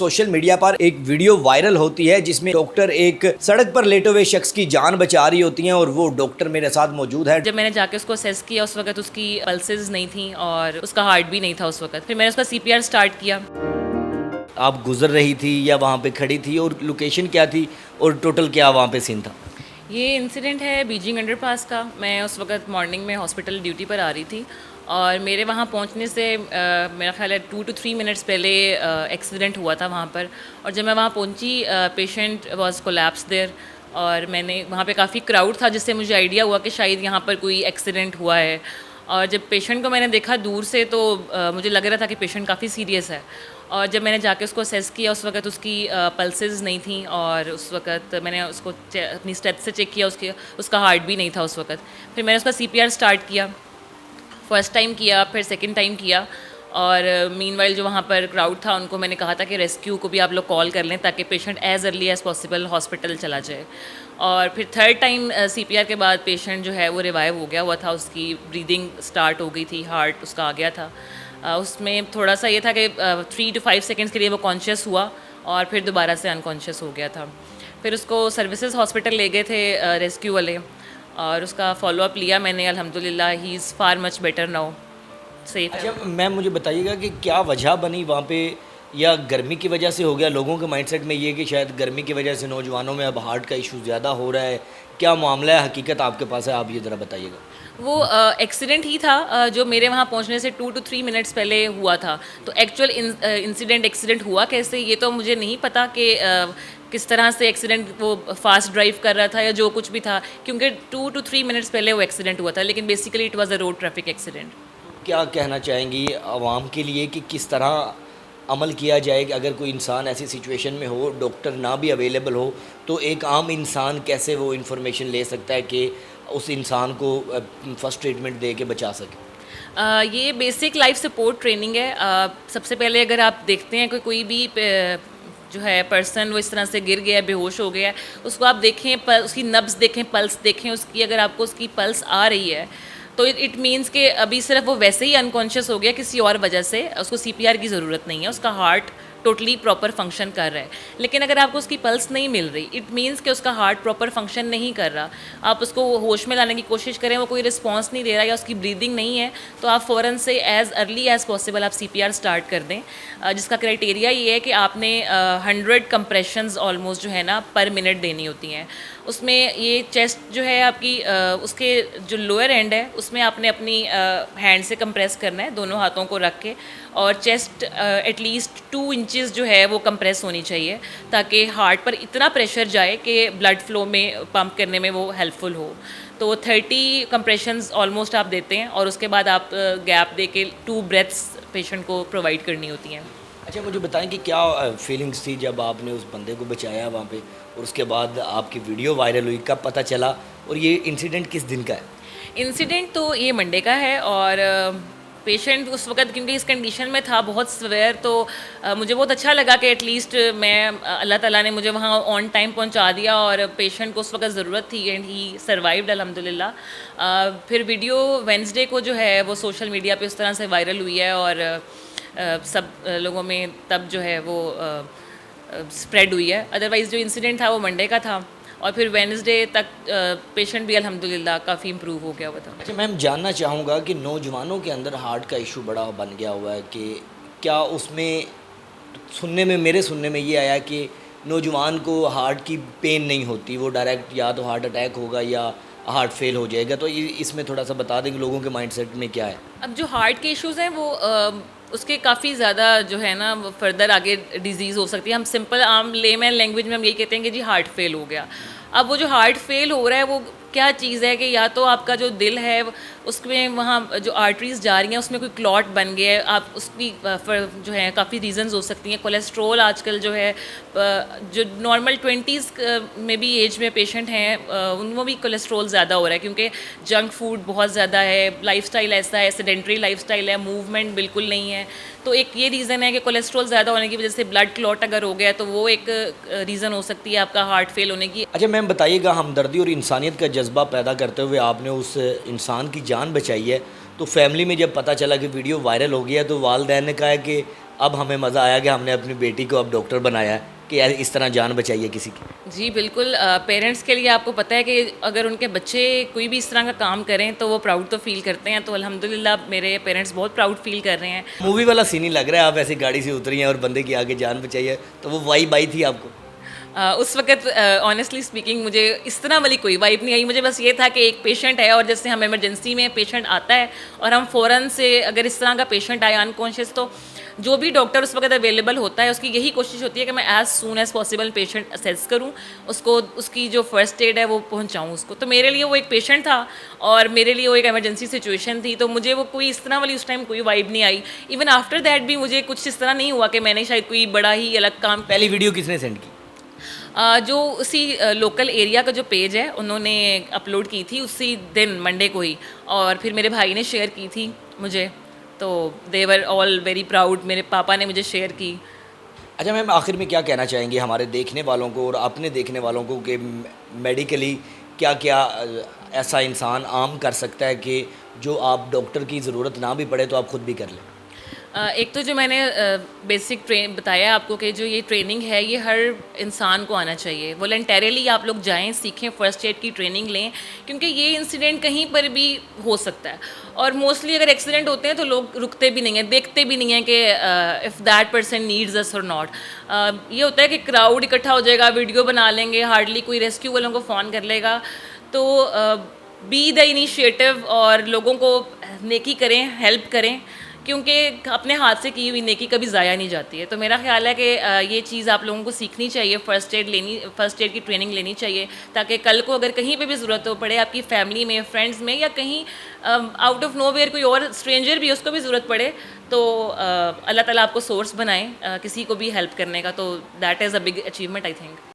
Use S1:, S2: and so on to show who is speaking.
S1: Social media पर एक video viral होती है जिसमें डॉक्टर एक सड़क पर लेटे हुए शख्स की जान बचा रही होती हैं और वो डॉक्टर मेरे साथ मौजूद है।
S2: जब मैंने जाके उसको असेस किया उस वक्त उसकी पल्सेस नहीं थी और उसका हार्ट भी नहीं था उस वक्त। फिर मैंने उसका सीपीआर स्टार्ट किया।
S1: आप गुजर रही थी या वहाँ पे खड़ी थी और लोकेशन क्या थी और टोटल क्या वहाँ पे सीन था?
S2: ये इंसिडेंट है बीजिंग अंडरपास का। मैं उस वक्त मॉर्निंग में हॉस्पिटल ड्यूटी पर आ रही थी और मेरे वहाँ पहुँचने से मेरा ख्याल है 2 to 3 मिनट्स पहले एक्सीडेंट हुआ था वहाँ पर। और जब मैं वहाँ पहुँची पेशेंट वाज कोलैप्स देयर और मैंने वहाँ पे काफ़ी क्राउड था जिससे मुझे आइडिया हुआ कि शायद यहाँ पर कोई एक्सीडेंट हुआ है। और जब पेशेंट को मैंने देखा दूर से तो मुझे लग रहा था कि पेशेंट काफ़ी सीरियस है। और जब मैंने जाके उसको असेस किया उस वक्त उसकी पल्सेस नहीं थी और उस वक्त मैंने उसको अपनी स्टेप से चेक किया, उसका हार्ट भी नहीं था उस वक्त। फिर मैंने उसका सीपीआर स्टार्ट किया। फर्स्ट टाइम किया, फिर सेकंड टाइम किया और मीनवाइल जो वहाँ पर क्राउड था उनको मैंने कहा था कि रेस्क्यू को भी आप लोग कॉल कर लें ताकि patient as early as possible hospital चला जाए। और फिर थर्ड टाइम सीपीआर के बाद पेशेंट जो है वो रिवाइव हो गया हुआ था, उसकी ब्रीदिंग स्टार्ट हो गई थी, हार्ट उसका आ गया था। उसमें थोड़ा सा ये था कि 3 to 5 सेकेंड्स के लिए वो कॉन्शियस हुआ और फिर दोबारा से अनकॉन्शियस हो गया था। फिर उसको सर्विसेज हॉस्पिटल ले गए थे रेस्क्यू वाले और उसका फॉलोअप लिया मैंने। अल्हम्दुलिल्लाह he is far much better now, safe है।
S1: अच्छा मैम, मुझे बताइएगा कि क्या वजह बनी वहाँ पे, या गर्मी की वजह से हो गया? लोगों के माइंडसेट में ये कि शायद गर्मी की वजह से नौजवानों में अब हार्ट का इशू ज़्यादा हो रहा है, क्या मामला है? हकीकत आपके पास है, आप ये ज़रा बताइएगा।
S2: वो एक्सीडेंट ही था जो मेरे वहाँ पहुँचने से 2 to 3 मिनट्स पहले हुआ था। तो एक्चुअल इंसिडेंट एक्सीडेंट हुआ कैसे ये तो मुझे नहीं पता कि किस तरह से एक्सीडेंट, वो फास्ट ड्राइव कर रहा था या जो कुछ भी था, क्योंकि 2 to 3 मिनट्स पहले वो एक्सीडेंट हुआ था। लेकिन basically it was a road traffic accident.
S1: क्या कहना चाहेंगी आवाम के लिए कि किस तरह अमल किया जाए कि अगर कोई इंसान ऐसी सिचुएशन में हो, डॉक्टर ना भी अवेलेबल हो, तो एक आम इंसान कैसे वो इन्फॉर्मेशन ले सकता है कि उस इंसान को फर्स्ट ट्रीटमेंट दे के बचा सके?
S2: ये बेसिक लाइफ सपोर्ट ट्रेनिंग है। सबसे पहले अगर आप देखते हैं कि कोई भी जो है पर्सन वो इस तरह से गिर गया, बेहोश हो गया है, उसको आप देखें, उसकी नब्ज़ देखें, पल्स देखें उसकी। अगर आपको उसकी पल्स आ रही है तो इट मीन्स कि अभी सिर्फ वो वैसे ही अनकॉन्शियस हो गया, किसी और वजह से उसको सीपीआर की ज़रूरत नहीं है, उसका हार्ट टोटली प्रॉपर फंक्शन कर रहा है। लेकिन अगर आपको उसकी पल्स नहीं मिल रही, इट मीन्स कि उसका हार्ट प्रॉपर फंक्शन नहीं कर रहा। आप उसको होश में लाने की कोशिश करें, वो कोई रिस्पॉन्स नहीं दे रहा या उसकी ब्रीदिंग नहीं है, तो आप फ़ौरन से एज़ अर्ली एज़ पॉसिबल आप सीपीआर स्टार्ट कर दें। जिसका क्राइटेरिया ये है कि आपने 100 कंप्रेशंस ऑलमोस्ट जो है ना पर मिनट देनी होती हैं। उसमें ये चेस्ट जो है आपकी उसके जो लोअर एंड है उसमें आपने अपनी हैंड से कंप्रेस करना है, दोनों हाथों को रख के। और चेस्ट एटलीस्ट 2 इंचेस जो है वो कंप्रेस होनी चाहिए ताकि हार्ट पर इतना प्रेशर जाए कि ब्लड फ्लो में पंप करने में वो हेल्पफुल हो। तो 30 कंप्रेशंस ऑलमोस्ट आप देते हैं और उसके बाद आप गैप दे के 2 ब्रेथ्स पेशेंट को प्रोवाइड करनी होती हैं।
S1: अच्छा मुझे बताएं कि क्या फीलिंग्स थी जब आपने उस बंदे को बचाया वहाँ पे, और उसके बाद आपकी वीडियो वायरल हुई, कब पता चला और ये इंसिडेंट किस दिन का है?
S2: इंसिडेंट तो ये मंडे का है और पेशेंट उस वक्त क्योंकि इस कंडीशन में था बहुत सवेयर, तो मुझे बहुत अच्छा लगा कि एटलीस्ट मैं अल्लाह ताला ने मुझे वहाँ ऑन टाइम पहुँचा दिया और पेशेंट को उस वक्त ज़रूरत थी एंड ही सर्वाइव्ड अल्हम्दुलिल्लाह। फिर वीडियो वेंसडे को जो है वो सोशल मीडिया पे उस तरह से वायरल हुई है और सब लोगों में तब जो है वो स्प्रेड हुई है। अदरवाइज़ जो इंसिडेंट था वो मंडे का था और फिर वेडनेसडे तक पेशेंट भी अल्हम्दुलिल्लाह काफ़ी इम्प्रूव हो गया हुआ था।
S1: अच्छा मैम, जानना चाहूँगा कि नौजवानों के अंदर हार्ट का इशू बड़ा बन गया हुआ है कि क्या उसमें मेरे सुनने में ये आया कि नौजवान को हार्ट की पेन नहीं होती, वो डायरेक्ट या तो हार्ट अटैक होगा या हार्ट फेल हो जाएगा, तो इसमें थोड़ा सा बता दें कि लोगों के माइंडसेट में क्या है?
S2: अब जो हार्ट के इश्यूज़ हैं वो उसके काफ़ी ज़्यादा जो है ना फर्दर आगे डिजीज़ हो सकती है। हम सिंपल आम लेमैन लैंग्वेज में हम यही कहते हैं कि जी हार्ट फेल हो गया। अब वो जो हार्ट फेल हो रहा है वो क्या चीज़ है कि या तो आपका जो दिल है उसमें वहाँ जो आर्टरीज़ जा रही हैं उसमें कोई क्लॉट बन गया है, आप उसकी जो है काफ़ी रीज़न्स हो सकती हैं। कोलेस्ट्रोल आजकल जो है जो नॉर्मल 20s में भी एज में पेशेंट हैं उनमें भी कोलेस्ट्रोल ज़्यादा हो रहा है क्योंकि जंक फूड बहुत ज़्यादा है, लाइफस्टाइल ऐसा है, सेडेंटरी लाइफस्टाइल है, मूवमेंट बिल्कुल नहीं है। तो एक ये रीज़न है कि कोलेस्ट्रोल ज़्यादा होने की वजह से ब्लड क्लॉट अगर हो गया तो वो एक रीज़न हो सकती है आपका हार्ट फेल होने की।
S1: अच्छा मैम बताइएगा, हमदर्दी और इंसानियत का जज्बा पैदा करते हुए आपने उस इंसान की जान बचाई है, तो फैमिली में जब पता चला कि वीडियो वायरल हो गया तो वालिदैन ने कहा है कि अब हमें मज़ा आया कि हमने अपनी बेटी को अब डॉक्टर बनाया है कि यार इस तरह जान बचाइए किसी की।
S2: जी बिल्कुल, पेरेंट्स के लिए आपको पता है कि अगर उनके बच्चे कोई भी इस तरह का काम करें तो वो प्राउड तो फील करते हैं, तो अल्हम्दुलिल्लाह मेरे पेरेंट्स बहुत प्राउड फील कर रहे हैं।
S1: मूवी वाला सीन ही लग रहा है, आप ऐसी गाड़ी से उतरी हैं और बंदे की आगे जान बचाई है, तो वो वाइब आई थी आपको?
S2: उस वक़्त ऑनेस्टली स्पीकिंग मुझे इस तरह वाली कोई वाइब नहीं आई। मुझे बस ये था कि एक पेशेंट है और जैसे हम इमरजेंसी में पेशेंट आता है और हम फ़ौरन से अगर इस तरह का पेशेंट आए अनकॉन्शियस, तो जो भी डॉक्टर उस वक़्त अवेलेबल होता है उसकी यही कोशिश होती है कि मैं as soon as possible patient assess करूँ, उसको उसकी जो फ़र्स्ट एड है वो पहुँचाऊँ उसको। तो मेरे लिए वो एक पेशेंट था और मेरे लिए वो एक इमरजेंसी सिचुएशन थी, तो मुझे वो कोई इस तरह वाली उस टाइम कोई वाइब नहीं आई। इवन आफ्टर दैट भी मुझे कुछ इस तरह नहीं हुआ कि मैंने शायद कोई बड़ा ही अलग काम।
S1: पहली वीडियो किसने सेंड की?
S2: जो उसी लोकल एरिया का जो पेज है उन्होंने अपलोड की थी उसी दिन मंडे को ही, और फिर मेरे भाई ने शेयर की थी मुझे, तो दे वर ऑल वेरी प्राउड। मेरे पापा ने मुझे शेयर की।
S1: अच्छा मैम, आखिर में क्या कहना चाहेंगे हमारे देखने वालों को और अपने देखने वालों को कि मेडिकली क्या क्या ऐसा इंसान आम कर सकता है कि जो आप डॉक्टर की ज़रूरत ना भी पड़े तो आप खुद भी कर लें?
S2: एक तो जो मैंने बेसिक ट्रेन बताया आपको कि जो ये ट्रेनिंग है ये हर इंसान को आना चाहिए। वॉलंटरीली आप लोग जाएं, सीखें, फ़र्स्ट एड की ट्रेनिंग लें, क्योंकि ये इंसिडेंट कहीं पर भी हो सकता है। और मोस्टली अगर एक्सीडेंट होते हैं तो लोग रुकते भी नहीं हैं, देखते भी नहीं हैं कि इफ़ दैट पर्सन नीड्स अस और नॉट। ये होता है कि क्राउड इकट्ठा हो जाएगा, वीडियो बना लेंगे, हार्डली कोई रेस्क्यू वालों को फ़ोन कर लेगा। तो बी द इनिशिएटिव और लोगों को नेकी करें, हेल्प करें, क्योंकि अपने हाथ से की हुई नेकी कभी ज़ाया नहीं जाती है। तो मेरा ख्याल है कि ये चीज़ आप लोगों को सीखनी चाहिए, फ़र्स्ट एड की ट्रेनिंग लेनी चाहिए, ताकि कल को अगर कहीं पे भी ज़रूरत हो पड़े, आपकी फैमिली में, फ्रेंड्स में, या कहीं आउट ऑफ नोवेयर कोई और स्ट्रेंजर भी उसको भी ज़रूरत पड़े, तो अल्लाह ताला आपको सोर्स बनाए किसी को भी हेल्प करने का। तो that is a big achievement I think.